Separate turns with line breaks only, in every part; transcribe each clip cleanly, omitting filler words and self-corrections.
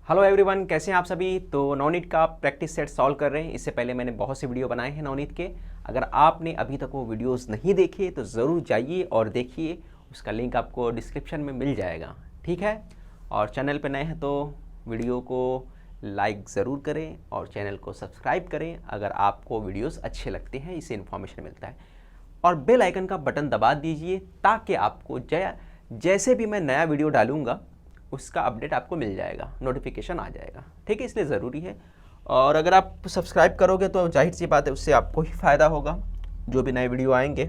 Hello everyone, कैसे हैं आप सभी। तो नवनीत का प्रैक्टिस सेट सॉल्व कर रहे हैं। इससे पहले मैंने बहुत से वीडियो बनाए हैं नवनीत के। अगर आपने अभी तक वो वीडियोस नहीं देखे तो ज़रूर जाइए और देखिए, उसका लिंक आपको डिस्क्रिप्शन में मिल जाएगा, ठीक है। और चैनल पे नए हैं तो वीडियो को लाइक ज़रूर करें और चैनल को सब्सक्राइब करें अगर आपको वीडियोस अच्छे लगते हैं, इससे इन्फॉर्मेशन मिलता है। और बेल आइकन का बटन दबा दीजिए ताकि आपको जैसे भी मैं नया वीडियो डालूँगा उसका अपडेट आपको मिल जाएगा, नोटिफिकेशन आ जाएगा, ठीक है। इसलिए ज़रूरी है। और अगर आप सब्सक्राइब करोगे तो जाहिर सी बात है उससे आपको ही फ़ायदा होगा। जो भी नए वीडियो आएंगे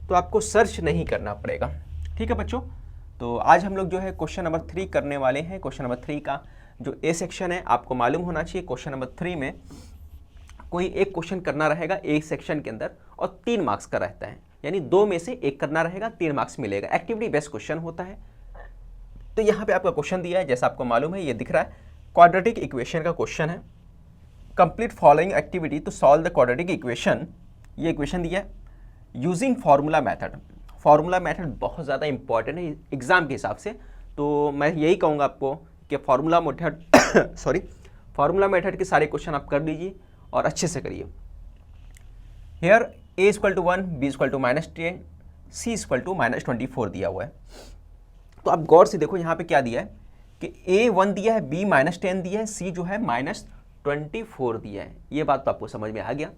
तो आपको सर्च नहीं करना पड़ेगा, ठीक है बच्चों। तो आज हम लोग जो है क्वेश्चन नंबर 3 करने वाले हैं। क्वेश्चन नंबर 3 का जो ए सेक्शन है आपको मालूम होना चाहिए। क्वेश्चन नंबर 3 में कोई एक क्वेश्चन करना रहेगा ए सेक्शन के अंदर और 3 मार्क्स का रहता है, यानी 2 में से एक करना रहेगा, 3 मार्क्स मिलेगा। एक्टिविटी बेस्ड क्वेश्चन होता है। तो यहाँ पे आपका क्वेश्चन दिया है, जैसा आपको मालूम है, ये दिख रहा है, क्वाड्रेटिक इक्वेशन का क्वेश्चन है। Complete following activity to solve the quadratic equation. ये इक्वेशन दिया है using formula method. Formula method बहुत ज़्यादा इंपॉर्टेंट है एग्जाम के हिसाब से। तो मैं यही कहूँगा आपको कि फार्मूला मेथड फार्मूला मेथड के सारे क्वेश्चन आप कर लीजिए और अच्छे से करिए। Here a equal to 1, b equal to -10, c equal to -24 दिया हुआ है। तो आप गौर से देखो यहाँ पे क्या दिया है कि ए 1 दिया है, बी -10 दिया है, सी जो है -24 दिया है। ये बात तो आपको समझ में आ गया।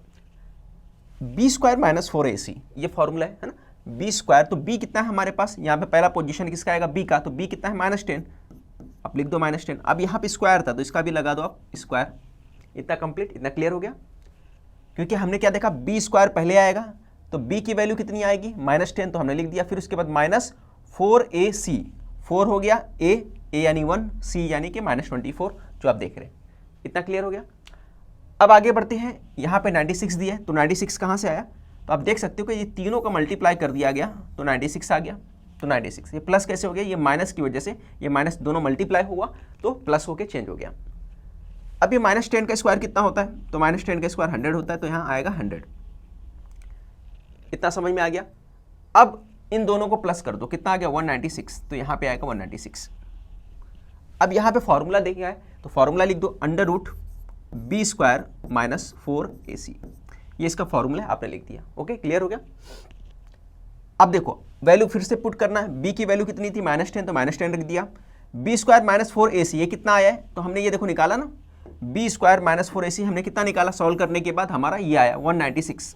बी स्क्वायर -4ac ये फॉर्मूला है ना। बी स्क्वायर, तो बी कितना है हमारे पास, यहाँ पे पहला पोजीशन किसका आएगा, बी का। तो बी कितना है -10, आप लिख दो -10। अब यहाँ पे स्क्वायर था तो इसका भी लगा दो आप स्क्वायर। इतना कंप्लीट, इतना क्लियर हो गया। क्योंकि हमने क्या देखा, बी स्क्वायर पहले आएगा तो बी की वैल्यू कितनी आएगी, -10, तो हमने लिख दिया। फिर उसके बाद -4ac, 4 हो गया, ए यानी 1, सी यानी कि -24 जो आप देख रहे हैं। इतना क्लियर हो गया। अब आगे बढ़ते हैं। यहाँ पे 96 दिया है, तो 96 कहाँ से आया, तो आप देख सकते हो कि ये तीनों का मल्टीप्लाई कर दिया गया तो 96 आ गया। तो 96 ये प्लस कैसे हो गया, ये माइनस की वजह से, ये माइनस दोनों मल्टीप्लाई हुआ तो प्लस होके चेंज हो गया। अब ये -10 का स्क्वायर कितना होता है, तो -10 का स्क्वायर 100 होता है, तो यहाँ आएगा 100। इतना समझ में आ गया। अब इन दोनों को प्लस कर दो, कितना आ गया 196, तो यहाँ पे आएगा 196। अब यहाँ पे फॉर्मूला देखिए है, तो फॉर्मूला लिख दो √b² -4ac। ये इसका फॉर्मूला है, आपने लिख दिया। ओके, क्लियर हो गया। अब देखो वैल्यू फिर से पुट करना है। b की वैल्यू कितनी थी, -10, तो -10 रख दिया। b² -4ac ये कितना आया है, तो हमने ये देखो निकाला ना, b² -4ac हमने कितना निकाला, सॉल्व करने के बाद हमारा ये आया 196।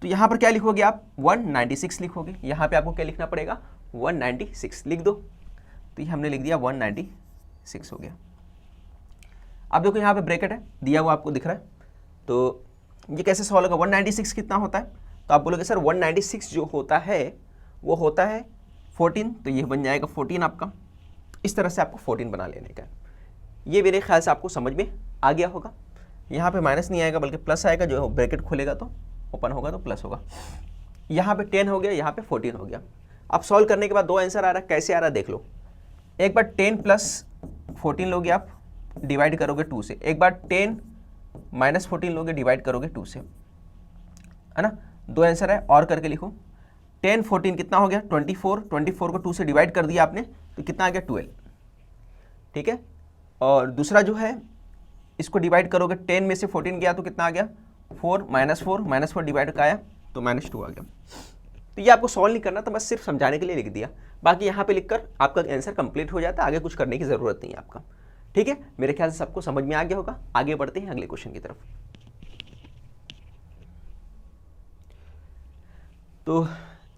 तो यहाँ पर क्या लिखोगे आप, 196 लिखोगे। यहाँ पे आपको क्या लिखना पड़ेगा, 196 लिख दो। तो ये हमने लिख दिया 196 हो गया। अब देखो यहाँ पे ब्रैकेट है दिया हुआ, आपको दिख रहा है। तो ये कैसे सॉल्व होगा, 196 कितना होता है, तो आप बोलोगे सर 196 जो होता है वो होता है 14, तो ये बन जाएगा 14 आपका। इस तरह से आपको 14 बना लेने का। ये मेरे ख्याल से आपको समझ में आ गया होगा। यहाँ पे माइनस नहीं आएगा बल्कि प्लस आएगा, जो ब्रैकेट खोलेगा तो ओपन होगा तो प्लस होगा। यहाँ पे 10 हो गया, यहाँ पे 14 हो गया। अब सॉल्व करने के बाद 2 आंसर आ रहा है, कैसे आ रहा है देख लो। एक बार 10 + 14 लोगे आप, डिवाइड करोगे 2 से। एक बार 10 - 14 लोगे, डिवाइड करोगे 2 से, है ना। 2 आंसर है, और करके लिखो। 10 14 कितना हो गया, 24। 24 को 2 से डिवाइड कर दिया आपने तो कितना आ गया, 12, ठीक है। और दूसरा जो है इसको डिवाइड करोगे, 10 में से 14 गया तो कितना आ गया, 4 -4 डिवाइड का आया तो -2 आ गया। तो ये आपको सॉल्व नहीं करना था, बस सिर्फ समझाने के लिए लिख दिया। बाकी यहाँ पे लिखकर आपका आंसर कंप्लीट हो जाता है, आगे कुछ करने की ज़रूरत नहीं है आपका, ठीक है। मेरे ख्याल से सबको समझ में आ गया होगा। आगे बढ़ते हैं अगले क्वेश्चन की तरफ। तो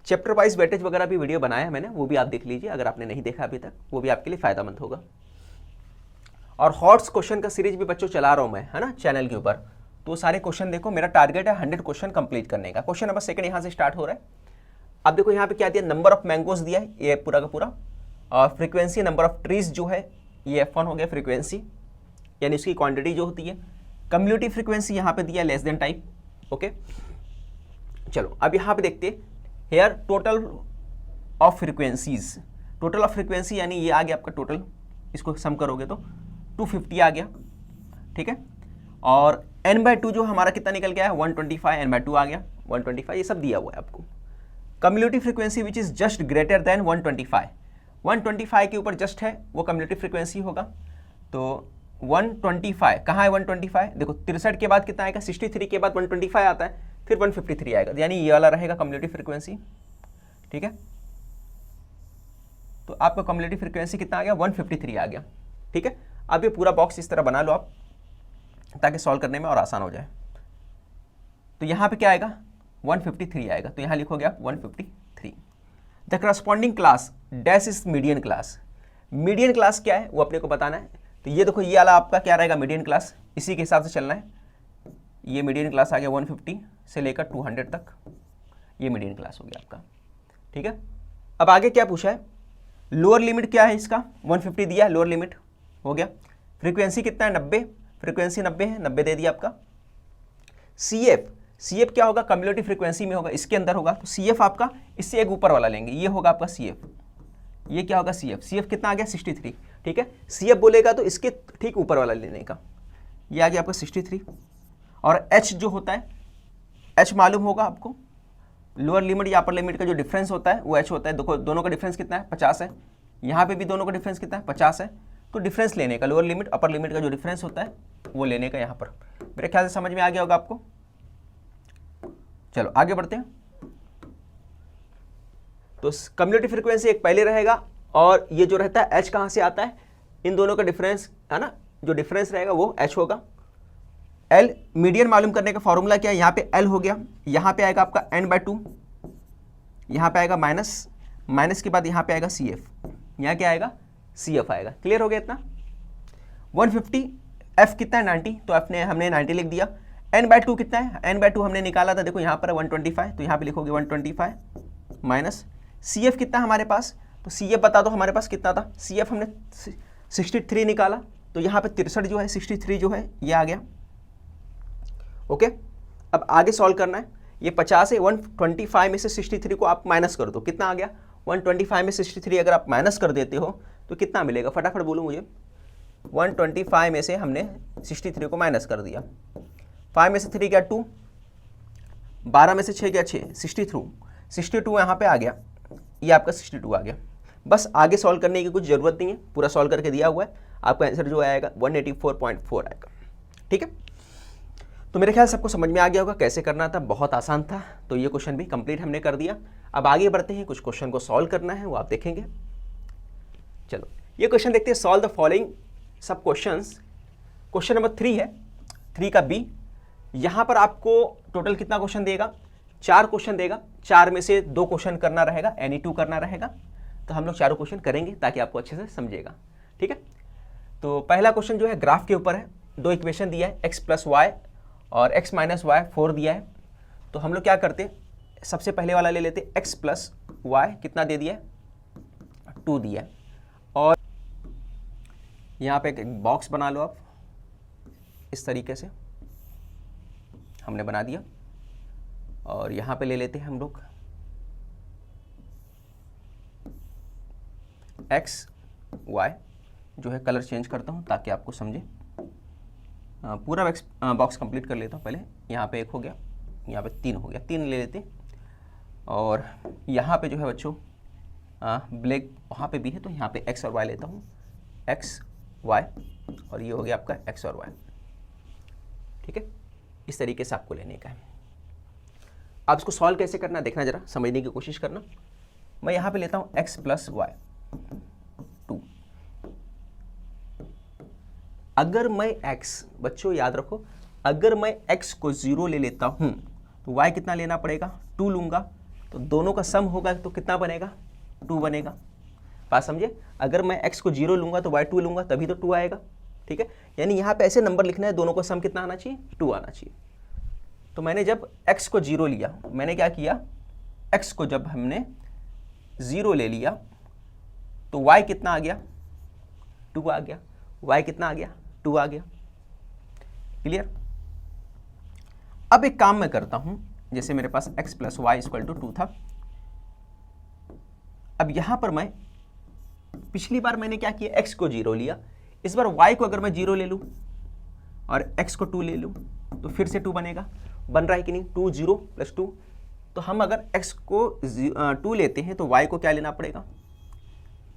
चैप्टर वाइज वेटेज वगैरह भी वीडियो बनाया है मैंने, वो भी आप देख लीजिए अगर आपने नहीं देखा अभी तक, वो भी आपके लिए फ़ायदेमंद होगा। और हॉट्स क्वेश्चन का सीरीज भी बच्चों चला रहा हूँ मैं, है ना, चैनल के ऊपर। तो सारे क्वेश्चन देखो, मेरा टारगेट है 100 क्वेश्चन कंप्लीट करने का। क्वेश्चन नंबर 2 यहाँ से स्टार्ट हो रहा है। अब देखो यहाँ पे क्या दिया, नंबर ऑफ मैंगोज दिया है, ये पूरा का पूरा। और फ्रीक्वेंसी नंबर ऑफ ट्रीज जो है ये F1 हो गया, फ्रीक्वेंसी यानी उसकी क्वांटिटी जो होती है। कम्युनिटी फ्रीक्वेंसी यहाँ पे दिया लेस देन टाइप। ओके, चलो अब यहाँ पे देखते हैं। Here total of frequencies, total of frequency यानी ये आ गया आपका टोटल, इसको सम करोगे तो 250 आ गया, ठीक है। और n/2 जो हमारा कितना निकल गया है, 125, n/2 आ गया 125, ये सब दिया हुआ है आपको। Community frequency which is just greater than 125, 125 के ऊपर जस्ट है वो कम्युनिटी फ्रीक्वेंसी होगा। तो 125 कहाँ है 125? देखो 63 के बाद कितना आएगा, 63 के बाद 125 आता है, फिर 153 आएगा, यानी ये वाला रहेगा कम्युलेटिव फ्रीक्वेंसी। ठीक है, तो आपका कम्युलेटिव फ्रीक्वेंसी कितना आ गया, 153 आ गया। ठीक है, अब ये पूरा बॉक्स इस तरह बना लो आप, ताकि सॉल्व करने में और आसान हो जाए। तो यहाँ पे क्या आएगा, 153 आएगा, तो यहाँ लिखोगे आप 153। The corresponding class dash is median class. Median class क्या है वो अपने को बताना है। तो ये देखो ये वाला आपका क्या रहेगा, मीडियन क्लास, इसी के हिसाब से चलना है। ये मीडियन क्लास आ गया 150 से लेकर 200 तक, ये मीडियन क्लास हो गया आपका। ठीक है, अब आगे क्या पूछा है, लोअर लिमिट क्या है इसका, 150 दिया है, लोअर लिमिट हो गया। फ्रीक्वेंसी कितना है, 90, फ्रीक्वेंसी 90 है, 90 दे दिया आपका। CF क्या होगा, कम्युलेटिव फ्रीक्वेंसी में होगा, इसके अंदर होगा, तो CF आपका इससे एक ऊपर वाला लेंगे, ये होगा आपका CF। ये क्या होगा CF कितना आ गया 63। ठीक है, CF बोलेगा तो इसके ठीक ऊपर वाला लेने का, ये आ गया आपका 63। और H जो होता है, H मालूम होगा आपको, लोअर लिमिट या अपर लिमिट का जो डिफरेंस होता है वो H होता है। देखो दोनों का डिफरेंस कितना है, 50 है, यहाँ पे भी दोनों का डिफरेंस कितना है, 50 है। तो डिफरेंस लेने का, लोअर लिमिट अपर लिमिट का जो डिफरेंस होता है वो लेने का यहाँ पर। मेरे ख्याल से समझ में आ गया होगा आपको। चलो आगे बढ़ते हैं। तो कम्युलेटिव फ्रीक्वेंसी एक पहले रहेगा, और ये जो रहता है H कहाँ से आता है, इन दोनों का डिफरेंस है ना, जो डिफरेंस रहेगा वो H होगा। L मीडियन मालूम करने का फॉर्मूला क्या है, यहाँ पे L हो गया, यहाँ पे आएगा आपका n/2, यहाँ पे आएगा माइनस के बाद यहाँ पे आएगा CF, यहाँ क्या आएगा CF आएगा। क्लियर हो गया इतना। 150 F कितना है 90, तो F ने हमने 90 लिख दिया। n/2 कितना है, n/2 हमने निकाला था, देखो यहाँ पर 125, तो यहाँ पे लिखोगे 125 माइनस CF कितना हमारे पास, तो CF बता दो हमारे पास कितना था, CF हमने 63 निकाला, तो यहाँ पे 63 जो है 63 जो है ये आ गया। ओके, अब आगे सॉल्व करना है। ये 50 है, 125 में से 63 को आप माइनस कर दो, कितना आ गया 125 में 63 अगर आप माइनस कर देते हो तो कितना मिलेगा, फटाफट बोलो मुझे। 125 में से हमने 63 को माइनस कर दिया, 5 में से 3 गया 2, 12 में से 6 गया 6, 62 यहाँ पे आ गया, ये आपका 62 आ गया। बस आगे सॉल्व करने की कुछ ज़रूरत नहीं है, पूरा सॉल्व करके दिया हुआ है, आपका आंसर जो आएगा 184.4 आएगा। ठीक है, तो मेरे ख्याल से सबको समझ में आ गया होगा कैसे करना था, बहुत आसान था। तो ये क्वेश्चन भी कंप्लीट हमने कर दिया। अब आगे बढ़ते हैं, कुछ क्वेश्चन को सॉल्व करना है, वो आप देखेंगे। चलो ये क्वेश्चन देखते हैं, सॉल्व द फॉलोइंग सब क्वेश्चंस। क्वेश्चन नंबर 3 है, 3 का B। यहाँ पर आपको टोटल कितना क्वेश्चन देगा, 4 क्वेश्चन देगा, 4 में से 2 क्वेश्चन करना रहेगा, एनी 2 करना रहेगा। तो हम लोग चारों क्वेश्चन करेंगे ताकि आपको अच्छे से समझेगा। ठीक है, तो पहला क्वेश्चन जो है ग्राफ के ऊपर है, 2 इक्वेशन दिया है, x + y और x - y 4 दिया है। तो हम लोग क्या करते हैं, सबसे पहले वाला ले लेते हैं, x + y कितना दे दिया है 2 दिया है। और यहाँ पे एक बॉक्स बना लो आप, इस तरीके से हमने बना दिया। और यहाँ पे ले लेते हैं हम लोग x y, जो है कलर चेंज करता हूँ ताकि आपको समझे। पूरा बॉक्स कंप्लीट कर लेता हूँ पहले। यहाँ पे 1 हो गया, यहाँ पे 3 हो गया, 3 ले लेते हैं। और यहाँ पे जो है बच्चों ब्लैक वहाँ पे भी है, तो यहाँ पे x और y लेता हूँ, x y, और ये हो गया आपका x और y। ठीक है, इस तरीके से आपको लेने का है। आप इसको सॉल्व कैसे करना देखना, जरा समझने की कोशिश करना। मैं यहाँ पे लेता हूँ x + y 2। अगर मैं x, बच्चों याद रखो, अगर मैं x को 0 ले लेता हूँ तो y कितना लेना पड़ेगा, 2 लूँगा, तो दोनों का सम होगा तो कितना बनेगा, 2 बनेगा। बात समझे, अगर मैं x को 0 लूँगा तो y 2 लूँगा, तभी तो 2 आएगा। ठीक है, यानी यहाँ पे ऐसे नंबर लिखना है, दोनों का सम कितना आना चाहिए, 2 आना चाहिए। तो मैंने जब x को 0 लिया, मैंने क्या किया, x को जब हमने 0 ले लिया तो y कितना आ गया, 2 आ गया, y कितना आ गया, 2 आ गया। क्लियर। अब एक काम मैं करता हूं, जैसे मेरे पास x + y = 2 था। अब यहां पर मैं, पिछली बार मैंने क्या किया, x को 0 लिया, इस बार y को अगर मैं 0 ले लूं और x को 2 ले लूं तो फिर से 2 बनेगा। बन रहा है कि नहीं, 2 0 + 2। तो हम अगर x को 2 लेते हैं तो y को क्या लेना पड़ेगा,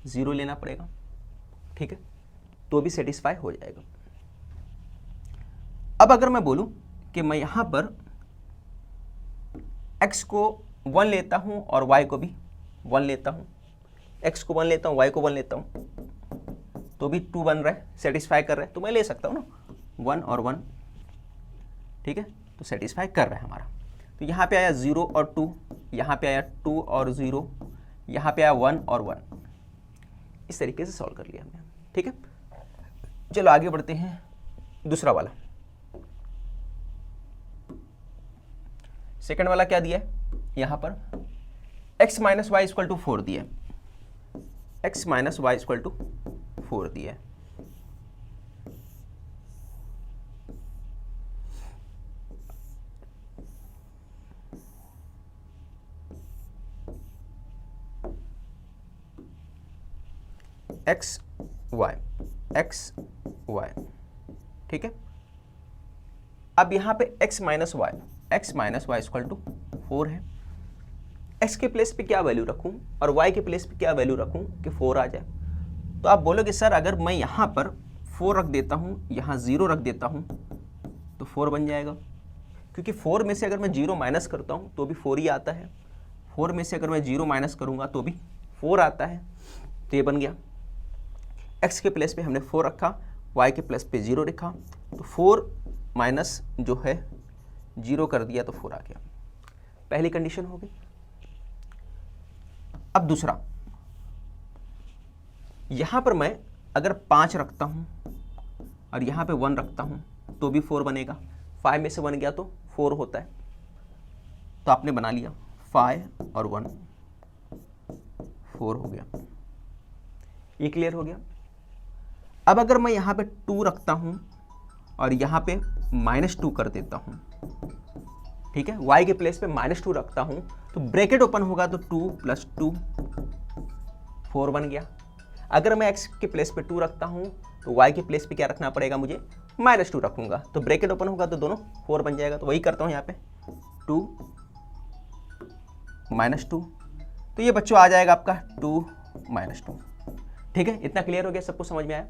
0 लेना पड़ेगा। ठीक है, तो भी सेटिस्फाई हो जाएगा। अब अगर मैं बोलूं कि मैं यहां पर x को 1 लेता हूं और y को भी 1 लेता हूं, x को 1 लेता हूं, y को 1 लेता हूं, तो भी 2 बन रहा है, सेटिस्फाई कर रहा है, तो मैं ले सकता हूं ना 1 और 1, ठीक है, तो सेटिस्फाई कर रहा है हमारा। तो यहाँ पे आया 0 और 2, यहाँ पे आया 2 और 0, यहाँ पे आया 1 और 1, इस तरीके से सॉल्व कर लिया हमने, ठीक है। चलो आगे बढ़ते हैं, दूसरा वाला, सेकंड वाला क्या दिया है, यहाँ पर x minus y equal to 4 दिया है, x minus y equal to 4 दिया है। एक्स वाई, ठीक है। अब यहाँ पे x minus y equal to 4 है। x के प्लेस पे क्या वैल्यू रखूँ और y के प्लेस पे क्या वैल्यू रखूँ कि 4 आ जाए। तो आप बोलोगे सर अगर मैं यहाँ पर 4 रख देता हूँ, यहाँ 0 रख देता हूँ तो 4 बन जाएगा, क्योंकि 4 में से अगर मैं 0 माइनस करता हूँ तो भी 4 ही आता है, 4 में से अगर मैं 0 माइनस करूँगा तो भी 4 आता है, तो ये बन गया। x के प्लेस पे हमने 4 रखा, y के प्लेस पे 0 रखा, तो 4 माइनस जो है 0 कर दिया तो 4 आ गया, पहली कंडीशन हो गई। अब दूसरा, यहां पर मैं अगर 5 रखता हूं और यहां पे 1 रखता हूं तो भी 4 बनेगा, 5 में से 1 गया तो 4 होता है, तो आपने बना लिया 5 और 1 4 हो गया, ये क्लियर हो गया। अब अगर मैं यहाँ पे 2 रखता हूँ और यहाँ पे -2 कर देता हूँ, ठीक है, y के प्लेस पे -2 रखता हूँ तो ब्रैकेट ओपन होगा तो 2 + 2 4 बन गया। अगर मैं x के प्लेस पे 2 रखता हूँ तो y के प्लेस पे क्या रखना पड़ेगा मुझे, -2 रखूँगा, तो ब्रैकेट ओपन होगा तो दोनों 4 बन जाएगा। तो वही करता हूँ यहाँ पे 2 -2, तो ये बच्चों आ जाएगा आपका 2 -2, ठीक है। इतना क्लियर हो गया, सबको समझ में आया।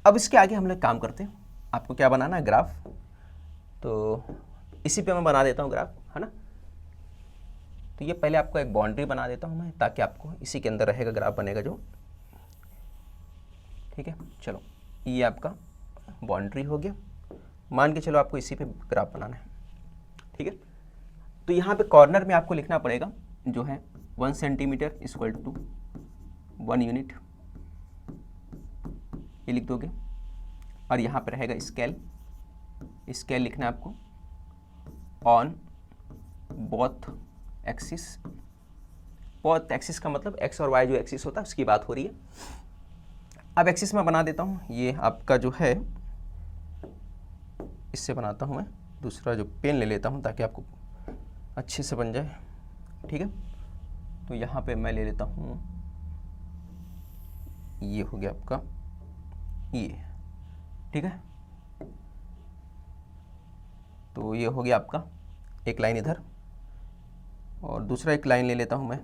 अब इसके आगे हम लोग काम करते हैं, आपको क्या बनाना है, ग्राफ, तो इसी पे मैं बना देता हूँ ग्राफ, है ना। तो ये पहले आपको एक बाउंड्री बना देता हूँ मैं, ताकि आपको इसी के अंदर रहेगा, ग्राफ बनेगा जो, ठीक है। चलो ये आपका बाउंड्री हो गया, मान के चलो आपको इसी पे ग्राफ बनाना है, ठीक है। तो यहाँ पे कॉर्नर में आपको लिखना पड़ेगा जो है 1 सेंटीमीटर इक्वल टू 1 यूनिट, ये लिख दोगे, और यहाँ पे रहेगा स्केल, स्केल लिखना है आपको on both axis, both axis का मतलब x और y जो एक्सिस होता है उसकी बात हो रही है। अब एक्सिस में बना देता हूँ, ये आपका जो है इससे बनाता हूँ मैं, दूसरा जो पेन ले लेता हूँ ताकि आपको अच्छे से बन जाए, ठीक है। तो यहाँ पे मैं ले लेता हूँ, ये हो गया आपका ये, ठीक है। तो ये हो गया आपका एक लाइन इधर, और दूसरा एक लाइन ले लेता हूँ मैं,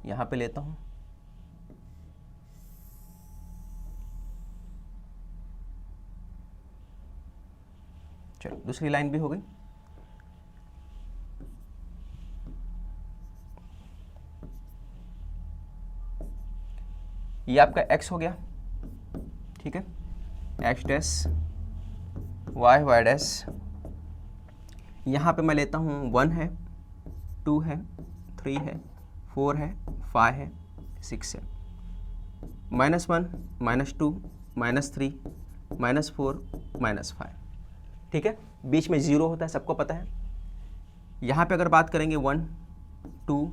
यहाँ पे लेता हूँ, चलो दूसरी लाइन भी हो गई। ये आपका x हो गया, ठीक है, x डैश, y डैश, यहाँ पे मैं लेता हूँ 1 है, 2 है, 3 है, 4 है, 5 है, 6 है, -1 -2 -3 -4 -5, ठीक है। बीच में 0 होता है, सबको पता है। यहाँ पे अगर बात करेंगे 1 2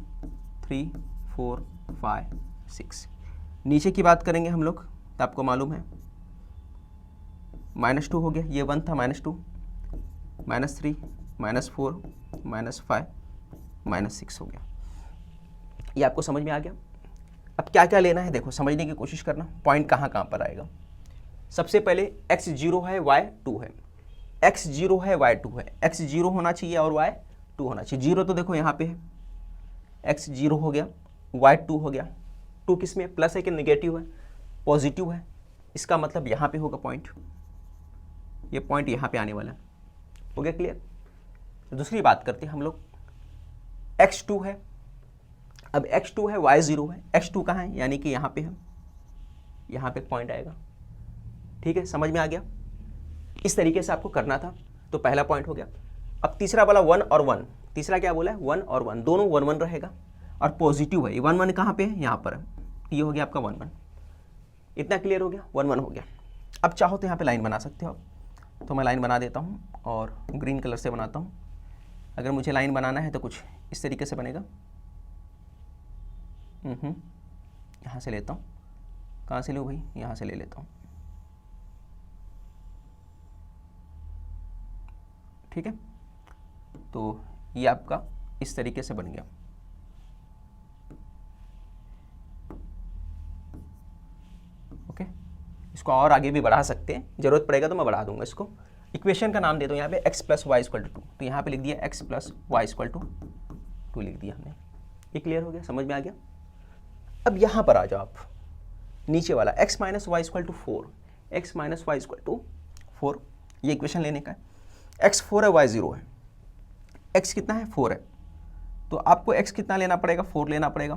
3 4 5 6, नीचे की बात करेंगे हम लोग तो आपको मालूम है -2 हो गया, ये 1 था, -2 -3 -4 -5 -6 हो गया, ये आपको समझ में आ गया। अब क्या क्या लेना है देखो, समझने की कोशिश करना, पॉइंट कहाँ कहाँ पर आएगा। सबसे पहले x 0 है, y 2 है, x 0 है, y 2 है, x 0 होना चाहिए और y 2 होना चाहिए। 0 तो देखो यहाँ पे है, x 0 हो गया, y 2 हो गया, टू किस में प्लस है कि नेगेटिव है, पॉजिटिव है, इसका मतलब यहाँ पे होगा पॉइंट, ये पॉइंट यहाँ पे आने वाला है। हो गया क्लियर? तो दूसरी बात करते हैं हम लोग, x2 है, अब x2 है, y0 है, x2 कहाँ है, यानी कि यहाँ पे है, यहाँ पे पॉइंट आएगा। ठीक है, समझ में आ गया? इस तरीके से आपको करना था। तो पहला पॉइंट हो गया। अब तीसरा वाला 1 और 1, तीसरा क्या बोला है, 1 और 1 दोनों 1 1 रहेगा और पॉजिटिव है। 1 1 कहाँ पे है, यहाँ पर है, ये हो गया आपका 1 1। इतना क्लियर हो गया, 1 1 हो गया। अब चाहो तो यहाँ पे लाइन बना सकते हो आप, तो मैं लाइन बना देता हूँ और ग्रीन कलर से बनाता हूँ। अगर मुझे लाइन बनाना है तो कुछ इस तरीके से बनेगा। यहाँ से लेता हूँ, कहाँ से लूँ भाई, यहाँ से ले लेता हूँ। ठीक है, तो ये आपका इस तरीके से बन गया। ओके, इसको और आगे भी बढ़ा सकते हैं, जरूरत पड़ेगा तो मैं बढ़ा दूंगा इसको। इक्वेशन का नाम दे दो यहाँ पे x + y = 2, तो यहाँ पे लिख दिया x + y = 2 लिख दिया हमने। ये क्लियर हो गया, समझ में आ गया? अब यहाँ पर आ जाओ आप, नीचे वाला x - y = 4, x - y = 4, ये इक्वेशन लेने का है। x 4 है, y 0 है, x कितना है, 4 है, तो आपको x कितना लेना पड़ेगा, 4 लेना पड़ेगा।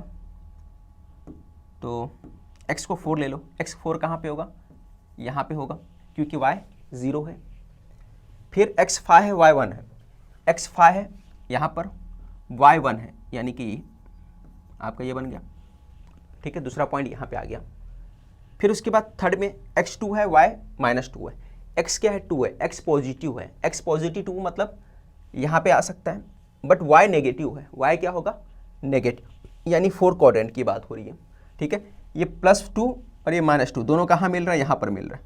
तो x को 4 ले लो, x 4 कहाँ पे होगा, यहाँ पे होगा, क्योंकि y 0 है। फिर x 5 है, y 1 है, x 5 है यहाँ पर, y 1 है, यानी कि आपका ये बन गया। ठीक है, दूसरा पॉइंट यहाँ पे आ गया। फिर उसके बाद थर्ड में x 2 है, y -2 है, x क्या है, 2 है, x पॉजिटिव है, x पॉजिटिव 2 मतलब यहाँ पे आ सकता है, बट y नेगेटिव है, y क्या होगा, नेगेटिव, यानी 4 क्वाड्रेंट की बात हो रही है। ठीक है, ये +2 और ये -2 दोनों कहाँ मिल रहा है, यहाँ पर मिल रहा है।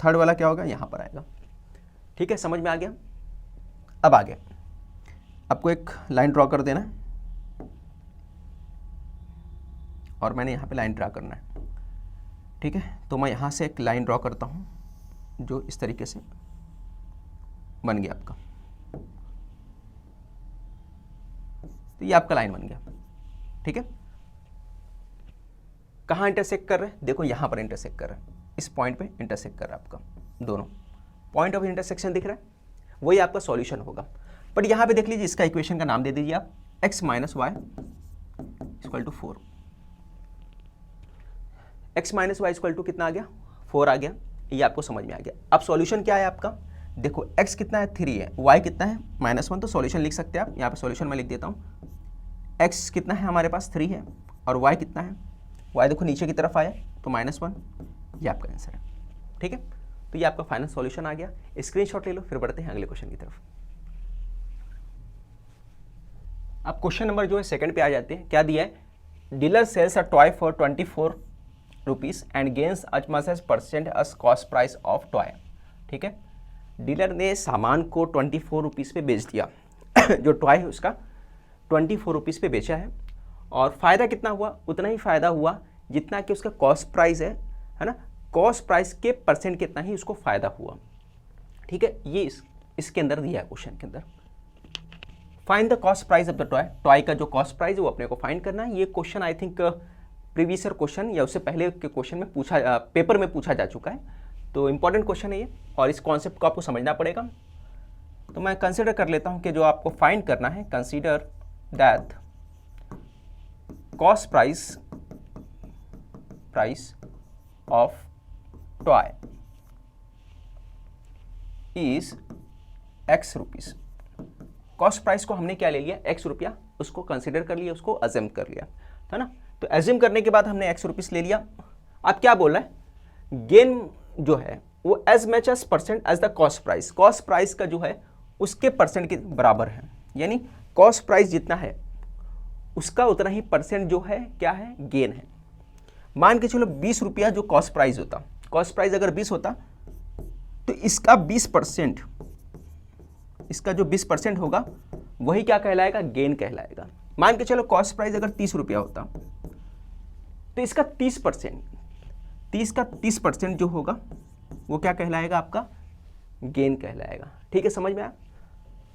थर्ड वाला क्या होगा, यहाँ पर आएगा। ठीक है, समझ में आ गया? अब आगे आपको एक लाइन ड्रॉ कर देना है और मैंने यहाँ पे लाइन ड्रॉ करना है। ठीक है, तो मैं यहाँ से एक लाइन ड्रॉ करता हूँ जो इस तरीके से बन गया आपका। तो ये आपका लाइन बन गया। ठीक है, कहाँ इंटरसेक्ट कर रहे हैं, देखो यहाँ पर इंटरसेक्ट कर रहा है, इस पॉइंट पे इंटरसेक्ट कर रहा है आपका, दोनों पॉइंट ऑफ इंटरसेक्शन दिख रहा है, वही आपका सॉल्यूशन होगा। बट यहाँ पे देख लीजिए, इसका इक्वेशन का नाम दे दीजिए आप x - y = 4, x - y = कितना आ गया, 4 आ गया। ये आपको समझ में आ गया। अब सॉल्यूशन क्या है आपका, देखो x कितना है, 3 है, y कितना है, -1, तो सॉल्यूशन लिख सकते हैं आप। यहाँ पे सॉल्यूशन मैं लिख देता हूँ, x कितना है हमारे पास, 3 है, और y कितना है, y देखो नीचे की तरफ आया तो -1, ये आपका आंसर है। ठीक है, तो ये आपका फाइनल सॉल्यूशन आ गया। स्क्रीनशॉट ले लो, फिर बढ़ते हैं अगले क्वेश्चन की तरफ। अब क्वेश्चन नंबर जो है सेकंड पे आ जाते हैं। क्या दिया है, dealer sells a toy for 24 rupees and gains as much as % as cost price of toy. ठीक है, डीलर ने सामान को 24 रुपीज़ पे बेच दिया जो टॉय है उसका 24 रुपीज़ पे बेचा है, और फ़ायदा कितना हुआ, उतना ही फ़ायदा हुआ जितना कि उसका कॉस्ट प्राइस है ना, कॉस्ट प्राइस के % कितना ही उसको फ़ायदा हुआ। ठीक है, ये इसके अंदर दिया है क्वेश्चन के अंदर। Find the cost price of the toy, toy का जो कॉस्ट प्राइस है वो अपने को फाइंड करना है। ये question I think previous year question या उससे पहले के क्वेश्चन में पूछा, पेपर में पूछा जा चुका है, तो इंपॉर्टेंट क्वेश्चन है ये, और इस कॉन्सेप्ट को आपको समझना पड़ेगा। तो मैं कंसिडर कर लेता हूँ कि जो आपको फाइंड करना है, consider that cost price of toy is x rupees. Cost price को हमने क्या ले लिया, x रुपया, उसको कंसिडर कर लिया, उसको अज्यूम कर लिया, है ना। तो अज्यूम करने के बाद हमने x रुपीज़ ले लिया। अब क्या बोल रहा है, गेन जो है वो as much as % as the cost price, cost price का जो है उसके % के बराबर है, यानी कॉस्ट प्राइस जितना है उसका उतना ही % जो है क्या है, गेन है। मान के चलो 20 रुपया जो कॉस्ट प्राइस होता, कॉस्ट प्राइस अगर 20 होता तो इसका 20%, इसका जो 20% होगा वही क्या कहलाएगा, गेन कहलाएगा। मान के चलो कॉस्ट प्राइस अगर 30 रुपया होता तो इसका 30%, 30 का 30% जो होगा वो क्या कहलाएगा, आपका गेन कहलाएगा। ठीक है, समझ में आया।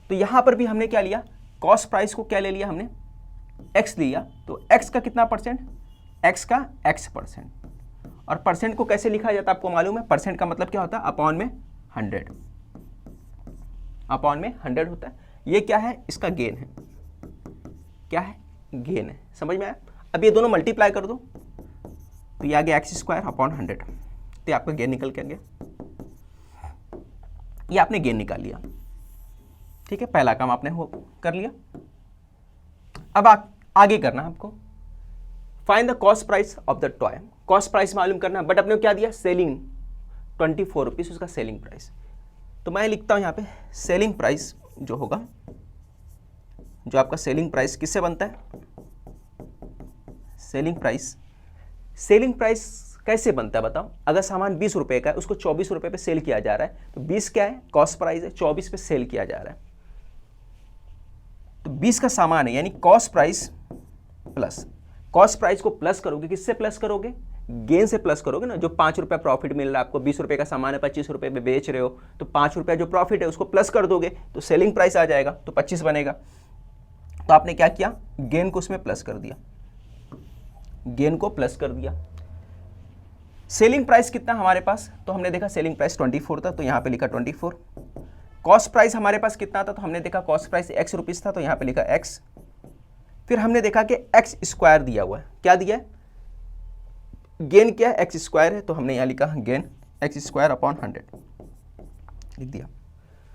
तो यहां पर भी हमने क्या लिया, कॉस्ट प्राइस को क्या ले लिया हमने, x लिया, तो x का कितना %, x का x%। और परसेंट को कैसे लिखा जाता है आपको मालूम है? परसेंट का मतलब क्या होता है? अपॉन में 100, अपॉन में 100 होता है। ये क्या है? इसका गेन है। क्या है? गेन है। समझ में आया? अब ये दोनों मल्टीप्लाई कर दो तो ये आ गया x² अपॉन 100, तो ये आपका गेन निकल के आ गया। ये आपने गेन निकाल लिया, ठीक है, पहला काम आपने हो कर लिया। अब आगे करना है आपको, find the cost price of the toy. Cost price मालूम करना है, बट अपने को क्या दिया? सेलिंग 24 रुपीज़ उसका सेलिंग प्राइस। तो मैं लिखता हूँ यहाँ पे सेलिंग प्राइस जो होगा, जो आपका सेलिंग प्राइस किससे बनता है? सेलिंग प्राइस कैसे बनता है बताओ? अगर सामान 20 रुपये का है, उसको 24 रुपये पे सेल किया जा रहा है, तो 20 क्या है? कॉस्ट प्राइस है, 24 पे सेल किया जा रहा है। तो 20 का सामान है, यानी cost price plus, cost price को प्लस करोगे, किससे प्लस करोगे? गेन से प्लस करोगे ना। जो 5 रुपये प्रॉफिट मिल रहा है आपको, 20 रुपये का सामान है, 25 रुपये पे बेच रहे हो, तो 5 रुपये जो प्रॉफिट है उसको प्लस कर दोगे तो सेलिंग प्राइस आ जाएगा, तो 25 बनेगा। तो आपने क्या किया? गेन को उसमें प्लस कर दिया, गेन को प्लस कर दिया। सेलिंग प्राइस कितना हमारे पास? तो हमने देखा सेलिंग प्राइस 24 था, तो यहाँ पे लिखा 24। कॉस्ट प्राइस हमारे पास कितना था? तो हमने देखा कॉस्ट प्राइस x रुपीज़ था, तो यहाँ पे लिखा x। फिर हमने देखा कि x² दिया हुआ है। क्या दिया है? गेन क्या है? x² है, तो हमने यहाँ लिखा गेन x² अपॉन 100 लिख दिया।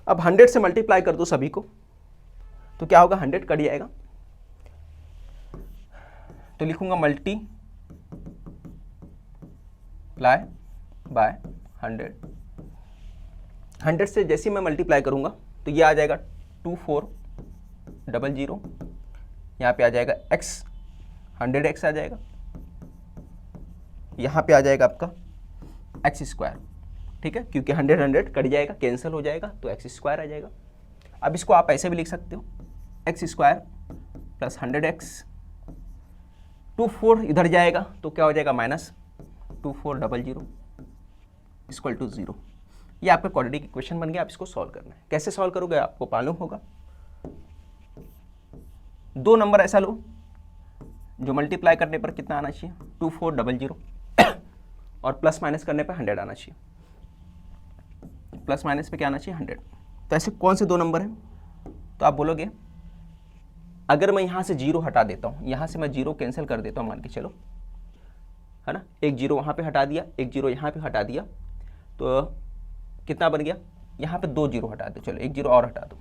अब 100 से मल्टीप्लाई कर दो सभी को, तो क्या होगा? 100 कट जाएगा, तो लिखूंगा मल्टीप्लाई बाय 100। 100 से जैसे मैं मल्टीप्लाई करूंगा तो ये आ जाएगा 2400, यहाँ पे आ जाएगा x, 100x आ जाएगा, यहाँ पे आ जाएगा आपका x², ठीक है, क्योंकि 100 कट जाएगा, कैंसिल हो जाएगा, तो x² आ जाएगा। अब इसको आप ऐसे भी लिख सकते हो, x² प्लस 100x, 24 इधर जाएगा तो क्या हो जाएगा? Minus 2400 equal to 0। ये आपका क्वाड्रेटिक इक्वेशन बन गया। आप इसको सॉल्व करना है। कैसे सॉल्व करोगे आपको मालूम होगा। 2 नंबर ऐसा लो जो मल्टीप्लाई करने पर कितना आना चाहिए? 2400 और प्लस माइनस करने पर 100 आना चाहिए। प्लस माइनस पे क्या आना चाहिए? 100। तो ऐसे कौन से 2 नंबर हैं? तो आप बोलोगे अगर मैं यहाँ से 0 हटा देता हूँ, यहाँ से मैं 0 कैंसिल कर देता हूँ, मान के चलो, है ना, एक 0 वहाँ पे हटा दिया, एक 0 यहाँ पे हटा दिया, तो कितना बन गया? यहाँ पे 2 0 हटा दो, चलो एक 0 और हटा दो।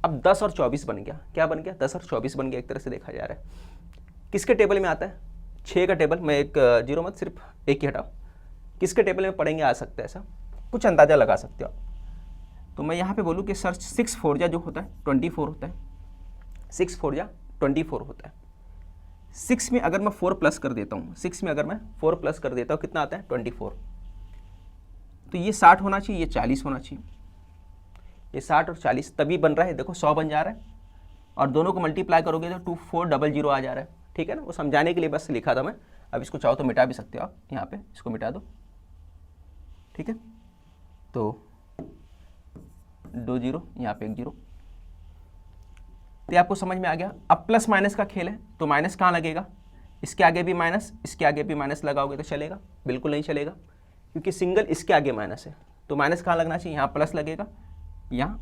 अब 10 और 24 बन गया। क्या बन गया? 10 और 24 बन गया। एक तरह से देखा जा रहा है। किसके टेबल में आता है? 6 का टेबल में एक 0 मत, सिर्फ एक ही हटाओ। किसके टेबल में पढ़ेंगे आ सकता है, ऐसा कुछ अंदाज़ा लगा सकते हो आप। तो मैं यहाँ पे बोलूँ कि सर 6 4 जो होता है 24 होता है, 6 4 24 होता है। 6 में अगर मैं 4 प्लस कर देता हूँ, 6 में अगर मैं 4 प्लस कर देता हूँ, कितना आता है? 24। तो ये 60 होना चाहिए, ये 40 होना चाहिए। ये 60 और 40 तभी बन रहा है, देखो 100 बन जा रहा है, और दोनों को मल्टीप्लाई करोगे तो 2400 आ जा रहा है, ठीक है ना। वो समझाने के लिए बस लिखा था मैं। अब इसको चाहो तो मिटा भी सकते हो आप, यहाँ पे इसको मिटा दो, ठीक है। तो 2 0, यहाँ पे 1 0। तो आपको समझ में आ गया। अब प्लस माइनस का खेल है, तो माइनस कहाँ लगेगा? इसके आगे भी माइनस, इसके आगे भी माइनस लगाओगे तो चलेगा? बिल्कुल नहीं चलेगा, क्योंकि सिंगल इसके आगे माइनस है। तो माइनस कहाँ लगना चाहिए? यहाँ प्लस लगेगा, यहाँ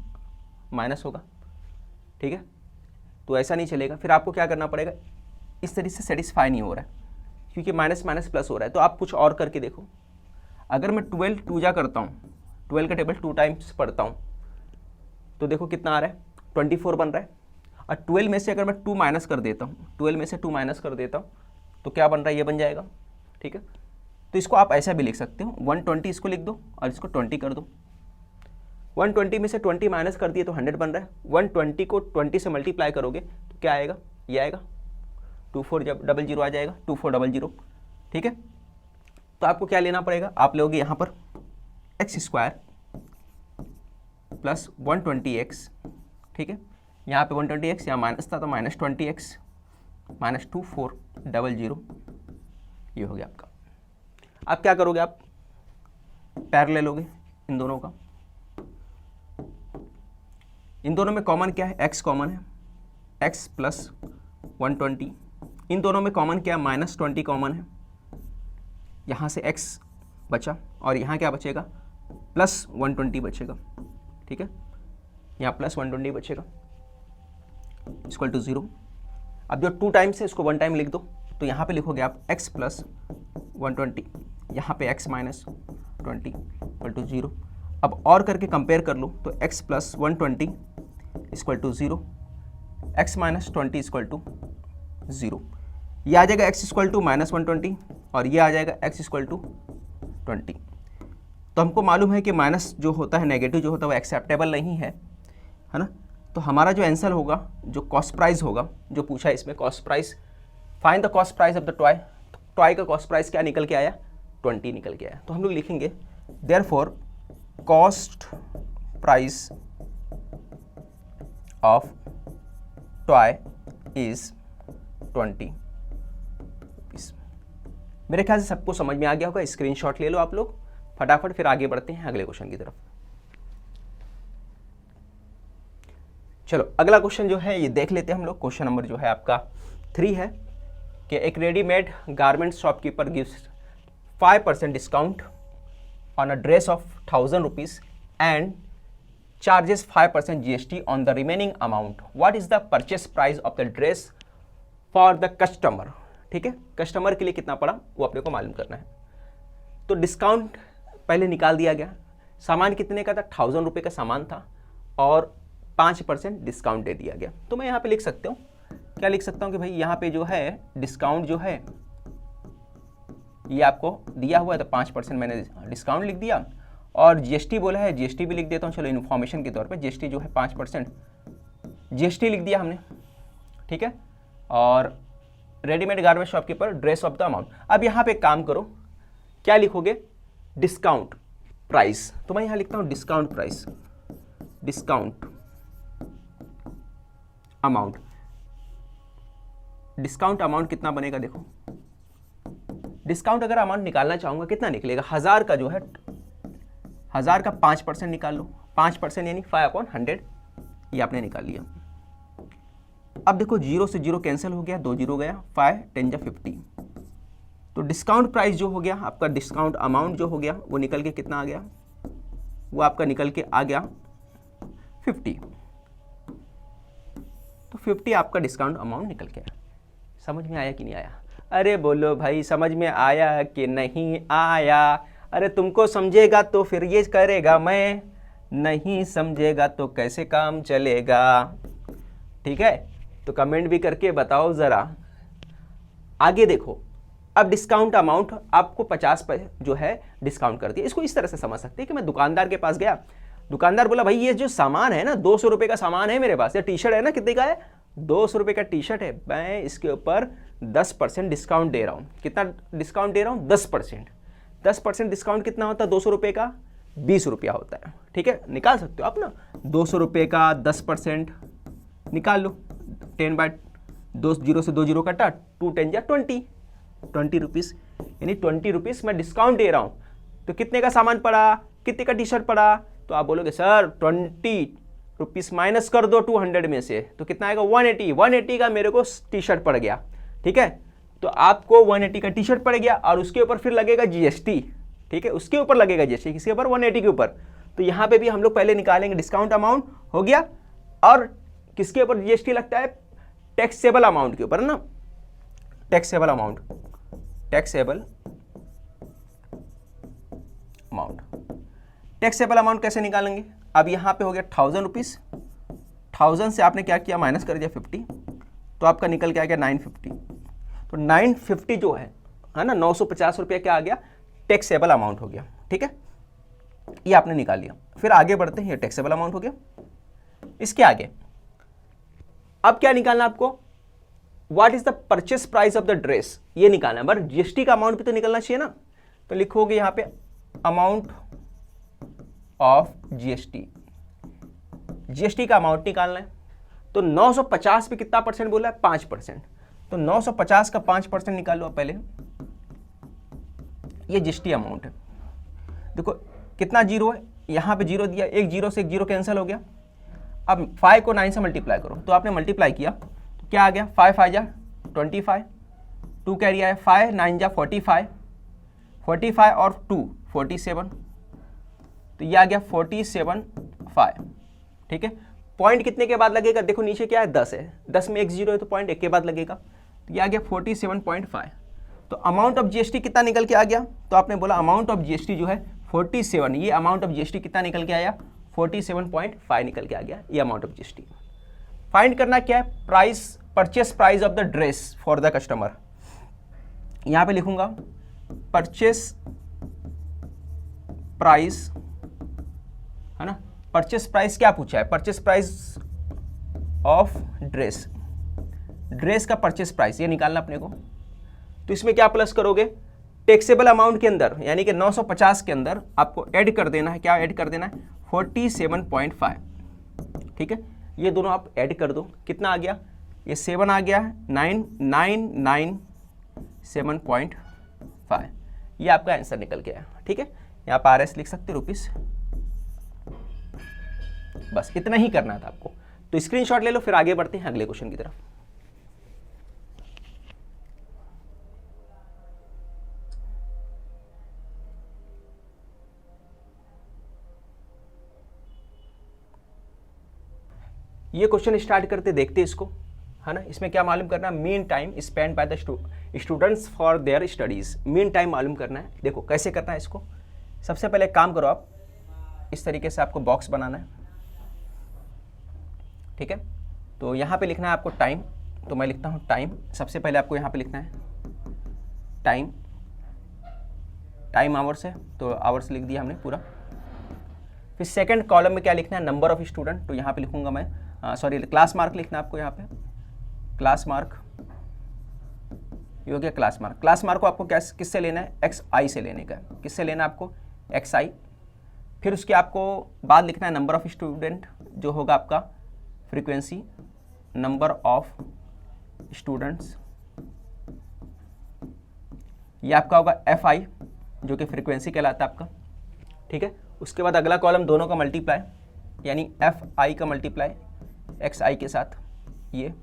माइनस होगा, ठीक है। तो ऐसा नहीं चलेगा। फिर आपको क्या करना पड़ेगा? इस तरीके से सेटिस्फाई नहीं हो रहा है, क्योंकि माइनस माइनस प्लस हो रहा है। तो आप कुछ और करके देखो। अगर मैं 12 2 जा करता हूँ, 12 का टेबल 2 टाइम्स पढ़ता हूँ, तो देखो कितना आ रहा है? 24 बन रहा है। और 12 में से अगर मैं 2 माइनस कर देता हूँ, 12 में से 2 माइनस कर देता हूँ, तो क्या बन रहा है? ये बन जाएगा, ठीक है। तो इसको आप ऐसा भी लिख सकते हो, 120 इसको लिख दो और इसको 20 कर दो। 120 में से 20 माइनस कर दिए तो 100 बन रहा है। 120 को 20 से मल्टीप्लाई करोगे तो क्या आएगा? ये आएगा 2400 आ जाएगा, 2400, ठीक है। तो आपको क्या लेना पड़ेगा? आप लोगे यहाँ पर x² प्लस 120x, ठीक है। यहाँ पे 120x, यहाँ माइनस था तो माइनस 20x माइनस 2400, ये हो गया आपका। अब क्या करोगे? आप पैरेलल लोगे इन दोनों का। इन दोनों में कॉमन क्या है? x कॉमन है, x प्लस 120 इन दोनों में कॉमन क्या है, -20 कॉमन है, यहाँ से x बचा और यहाँ क्या बचेगा, +120 बचेगा, ठीक है, यहाँ +120 बचेगा इक्वल टू 0। अब जो 2 टाइम्स है उसको 1 टाइम लिख दो, तो यहाँ पे लिखोगे आप x + 120, यहाँ पे x - 20 इक्वल टू 0। अब और करके कंपेयर कर लो, तो x + 120 equal to 0, x - 20 equal to 0। ये आ जाएगा x इक्वल टू -120 और ये आ जाएगा x इक्वल टू 20। तो हमको मालूम है कि माइनस जो होता है, नेगेटिव जो होता है वो एक्सेप्टेबल नहीं है ना। तो हमारा जो आंसर होगा, जो कॉस्ट प्राइस होगा, जो पूछा है इसमें cost price, find the cost price of the toy. Toy का कॉस्ट प्राइस क्या निकल के आया, 20 निकल के आया। तो हम लोग लिखेंगे therefore cost price of toy is 20 rupees. मेरे ख्याल से सबको समझ में आ गया होगा, स्क्रीनशॉट ले लो आप लोग फटाफट, फिर आगे बढ़ते हैं अगले क्वेश्चन की तरफ। चलो अगला क्वेश्चन जो है ये देख लेते हैं हम लोग। क्वेश्चन नंबर जो है आपका 3 है कि एक readymade garment shopkeeper gives 5% discount on a dress of 1000 rupees and charges 5% GST on the remaining amount. What is the purchase price of the dress for the customer. ठीक है, कस्टमर के लिए कितना पड़ा वो अपने को मालूम करना है। तो डिस्काउंट पहले निकाल दिया गया। सामान कितने का था, 1000 रुपये का सामान था और 5% डिस्काउंट दे दिया गया। तो मैं यहाँ पे लिख सकता हूँ, क्या लिख सकता हूँ कि भाई यहाँ पे जो है डिस्काउंट जो है ये आपको दिया हुआ है, तो 5% मैंने डिस्काउंट लिख दिया और GST बोला है, GST भी लिख देता हूँ। चलो इन्फॉर्मेशन के तौर पे GST जो है 5% GST लिख दिया हमने, ठीक है। और readymade garment shopkeeper dress of the amount. अब यहाँ पे काम करो, क्या लिखोगे, डिस्काउंट प्राइस। तो मैं यहाँ लिखता हूँ discount price, discount amount. Discount amount कितना बनेगा, देखो डिस्काउंट अगर अमाउंट निकालना चाहूंगा कितना निकलेगा, 1000 का जो है 1000 का 5% निकाल लो, 5% यानी 5/100, ये आपने निकाल लिया। अब देखो 0 से 0 कैंसिल हो गया, 2 0 गया, 5 10 जा 50। तो डिस्काउंट प्राइस जो हो गया आपका, डिस्काउंट अमाउंट जो हो गया वो निकल के कितना आ गया, वो आपका निकल के आ गया 50। तो 50 आपका डिस्काउंट अमाउंट निकल के आया। समझ में आया कि नहीं आया? अरे बोलो भाई, समझ में आया कि नहीं आया? अरे तुमको समझेगा तो फिर ये करेगा, मैं नहीं समझेगा तो कैसे काम चलेगा? ठीक है, तो कमेंट भी करके बताओ ज़रा। आगे देखो, अब डिस्काउंट अमाउंट आपको 50 जो है डिस्काउंट कर दिया। इसको इस तरह से समझ सकते हैं कि मैं दुकानदार के पास गया, दुकानदार बोला भाई ये जो सामान है ना 200 रुपये का सामान है मेरे पास, ये टी शर्ट है ना, कितने का है, 200 रुपये का टी शर्ट है, मैं इसके ऊपर 10% डिस्काउंट दे रहा हूँ। कितना डिस्काउंट दे रहा हूँ, 10%। 10% डिस्काउंट कितना होता है, 200 रुपये का 20 रुपया होता है। ठीक है, निकाल सकते हो आप ना, 200 रुपये का 10% निकाल लो, 10/2 0 से 2 0 कटा, 2 10 जा 20 रुपीज़, यानी 20 रुपीज़ मैं डिस्काउंट दे रहा हूँ। तो कितने का सामान पड़ा, कितने का टी शर्ट पड़ा, तो आप बोलोगे सर 20 रुपीज़ माइनस कर दो 200 में से, तो कितना आएगा, 180 का मेरे को टी शर्ट पड़ गया। ठीक है, तो आपको 180 का टी शर्ट पड़ गया और उसके ऊपर फिर लगेगा GST। ठीक है, उसके ऊपर लगेगा GST, किसके ऊपर, 180 के ऊपर। तो यहाँ पे भी हम लोग पहले निकालेंगे डिस्काउंट अमाउंट, हो गया, और किसके ऊपर GST लगता है, टैक्सेबल अमाउंट के ऊपर ना, taxable amount, taxable amount. Taxable amount कैसे निकालेंगे, अब यहाँ पे हो गया 1000 रुपीज़, 1000 से आपने क्या किया, माइनस कर दिया 50, तो आपका निकल के आ गया 950। तो 950 जो है ना, 950 रुपये क्या आ गया, टैक्सेबल अमाउंट हो गया। ठीक है, ये आपने निकाल लिया। फिर आगे बढ़ते हैं, ये टैक्सेबल अमाउंट हो गया। इसके आगे अब क्या निकालना आपको, what is the purchase price of the dress, ये निकालना है। बट GST का अमाउंट भी तो निकलना चाहिए ना, तो लिखोगे यहाँ पे अमाउंट ऑफ GST, GST का अमाउंट निकालना है। तो 950 पे कितना परसेंट बोला है, 5%। तो 950 का 5% निकाल लो पहले, ये GST अमाउंट है। देखो कितना जीरो है, यहाँ पे जीरो दिया, एक जीरो से एक जीरो कैंसिल हो गया। अब 5 को 9 से मल्टीप्लाई करो, तो आपने मल्टीप्लाई किया तो क्या आ गया, 5 5 जा 25, 2 कैरी आया, 5 9 जा 45, 45 और 2 47, तो ये आ गया 47.5। ठीक है, पॉइंट कितने के बाद लगेगा, देखो नीचे क्या है 10 है, 10 में एक जीरो है तो पॉइंट एक के बाद लगेगा, तो ये आ गया 47.5। तो अमाउंट ऑफ जीएसटी कितना निकल के आ गया, तो आपने बोला अमाउंट ऑफ जीएसटी जो है 47, ये अमाउंट ऑफ जीएसटी कितना निकल के आया 47.5 निकल के आ गया, ये अमाउंट ऑफ जीएसटी। फाइंड करना क्या है, price, purchase price of the dress for the customer. यहां पे लिखूंगा परचेस प्राइस, है ना, परचेस प्राइस क्या पूछा है, purchase price of dress, dress का परचेस प्राइस ये निकालना अपने को। तो इसमें क्या प्लस करोगे, टैक्सेबल अमाउंट के अंदर यानी कि 950 के अंदर आपको ऐड कर देना है, क्या ऐड कर देना है 47.5। ठीक है, ये दोनों आप ऐड कर दो, कितना आ गया, ये 7 आ गया 9997.5, ये आपका आंसर निकल गया। ठीक है, यहाँ पर RS लिख सकते रुपीस, बस इतना ही करना था आपको। तो स्क्रीनशॉट ले लो, फिर आगे बढ़ते हैं अगले क्वेश्चन की तरफ। ये क्वेश्चन स्टार्ट करते देखते इसको, है ना। इसमें क्या मालूम करना, mean time spend by the students for their studies, mean time मालूम करना है। देखो कैसे करना है इसको, सबसे पहले काम करो आप, इस तरीके से आपको बॉक्स बनाना है। ठीक है, तो यहाँ पे लिखना है आपको टाइम, तो मैं लिखता हूँ टाइम। सबसे पहले आपको यहाँ पे लिखना है टाइम, टाइम आवर्स है तो आवर्स लिख दिया हमने पूरा। फिर सेकंड कॉलम में क्या लिखना है, नंबर ऑफ स्टूडेंट, तो यहाँ पे लिखूंगा मैं, सॉरी क्लास मार्क लिखना है आपको यहाँ पे, क्लास मार्क, ये हो गया क्लास मार्क। क्लास मार्क को आपको किससे लेना है, XI से लेने का है, किससे लेना है आपको XI। फिर उसके आपको बाद लिखना है नंबर ऑफ स्टूडेंट, जो होगा आपका फ्रीक्वेंसी, नंबर ऑफ स्टूडेंट्स, ये आपका होगा FI जो कि फ्रीक्वेंसी कहलाता है आपका। ठीक है, उसके बाद अगला कॉलम दोनों का मल्टीप्लाई, यानी FI का मल्टीप्लाई XI के साथ, ये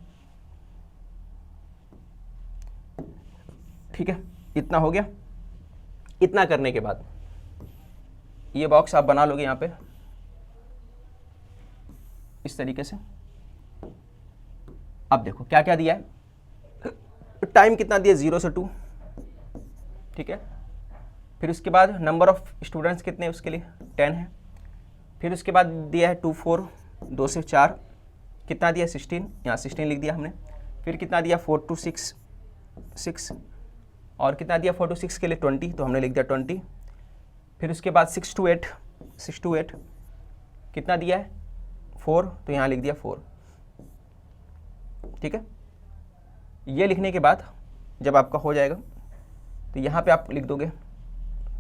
ठीक है, इतना हो गया। इतना करने के बाद ये बॉक्स आप बना लोगे यहाँ पे इस तरीके से। अब देखो क्या क्या दिया है, टाइम कितना दिया 0 से 2, ठीक है। फिर उसके बाद नंबर ऑफ स्टूडेंट्स कितने हैं उसके लिए 10 है। फिर उसके बाद दिया है 2 4, 2 से 4, कितना दिया 16, यहाँ 16 लिख दिया हमने। फिर कितना दिया 4 to 6, 6, और कितना दिया 4 to 6 के लिए 20, तो हमने लिख दिया 20। फिर उसके बाद 6 to 8, 6 to 8 कितना दिया है 4, तो यहाँ लिख दिया 4। ठीक है, ये लिखने के बाद जब आपका हो जाएगा तो यहाँ पे आप लिख दोगे,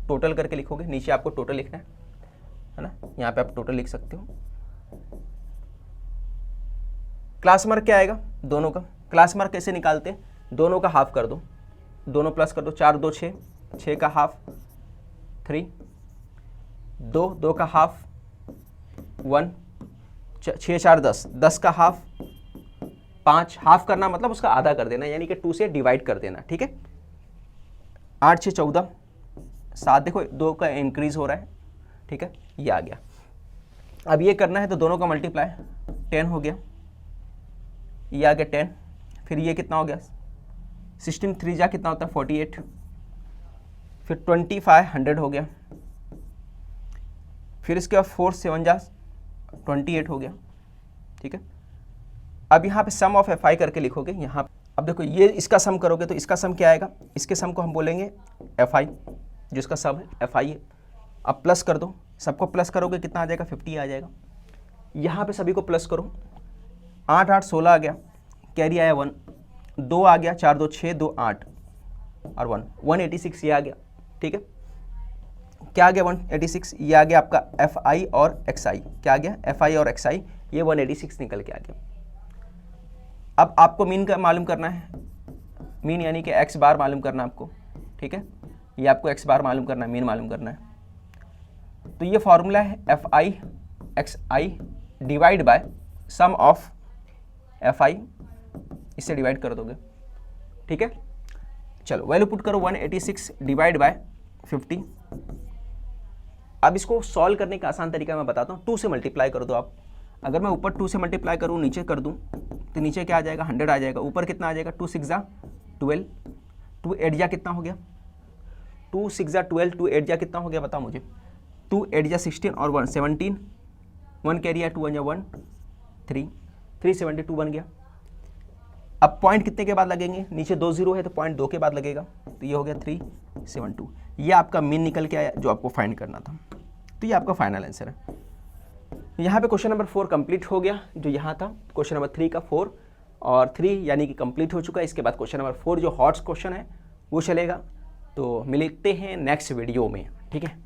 टोटल करके लिखोगे, नीचे आपको टोटल लिखना है ना, यहाँ पे आप टोटल लिख सकते हो। क्लास मार्क क्या आएगा दोनों का, क्लास मार्क कैसे निकालते हैं, दोनों का हाफ कर दो, दोनों प्लस कर दो, 4 2 6, 6 का हाफ 3, 2 2 का हाफ 1, 6 4 10, 10 का हाफ 5, हाफ करना मतलब उसका आधा कर देना, यानी कि 2 से डिवाइड कर देना। ठीक है, 8 6 14 7, देखो 2 का इंक्रीज हो रहा है। ठीक है, ये आ गया। अब ये करना है तो दोनों का मल्टीप्लाई, 10 हो गया, ये आ गया 10। फिर ये कितना हो गया 16 3 जा कितना होता है 48, फिर 25 100 हो गया। फिर इसके बाद 4 7 जा 28 हो गया। ठीक है, अब यहाँ पे सम ऑफ FI करके लिखोगे यहाँ। अब देखो ये इसका सम करोगे तो इसका सम क्या आएगा, इसके सम को हम बोलेंगे FI, जो इसका सम है FI है। अब प्लस कर दो, सबको प्लस करोगे कितना आ जाएगा 50 आ जाएगा। यहाँ पे सभी को प्लस करो, 8 8 16 आ गया, कैरी आया 1, 2 आ गया, 4 2 6 2 8 और 1 186 ये आ गया। ठीक है, क्या आ गया 186, ये आ गया आपका FI और XI, क्या आ गया FI और XI, ये 186 निकल के आ गया। अब आपको मीन का मालूम करना है, मीन यानी कि X बार मालूम करना है आपको। ठीक है, ये आपको X बार मालूम करना है, मीन मालूम करना है। तो ये फॉर्मूला है FI XI divide by sum of FI, इससे डिवाइड कर दोगे। ठीक है, चलो वैल्यू पुट करो 186 डिवाइड बाय 50। अब इसको सॉल्व करने का आसान तरीका मैं बताता हूँ, 2 से मल्टीप्लाई कर दो आप। अगर मैं ऊपर 2 से मल्टीप्लाई करूँ, नीचे कर दूँ, तो नीचे क्या आ जाएगा 100 आ जाएगा, ऊपर कितना आ जाएगा 2 6 जा 12, 2 8 जा कितना हो गया 2 6 जा 12, 2 8 जा कितना हो गया बताओ मुझे, 2 8 जा 16 और 1 17, 1 कैरी है 2 1 जा 1 3, 372 बन गया। अब पॉइंट कितने के बाद लगेंगे, नीचे 2 0 है तो पॉइंट 2 के बाद लगेगा, तो ये हो गया 372। ये आपका मीन निकल के आया जो आपको फाइंड करना था, तो ये आपका फाइनल आंसर है। यहाँ पे क्वेश्चन नंबर 4 कंप्लीट हो गया, जो यहाँ था क्वेश्चन नंबर 3 का 4 और 3 यानी कि कंप्लीट हो चुका है। इसके बाद क्वेश्चन नंबर 4 जो हॉट क्वेश्चन है वो चलेगा। तो मिलते हैं नेक्स्ट वीडियो में, ठीक है।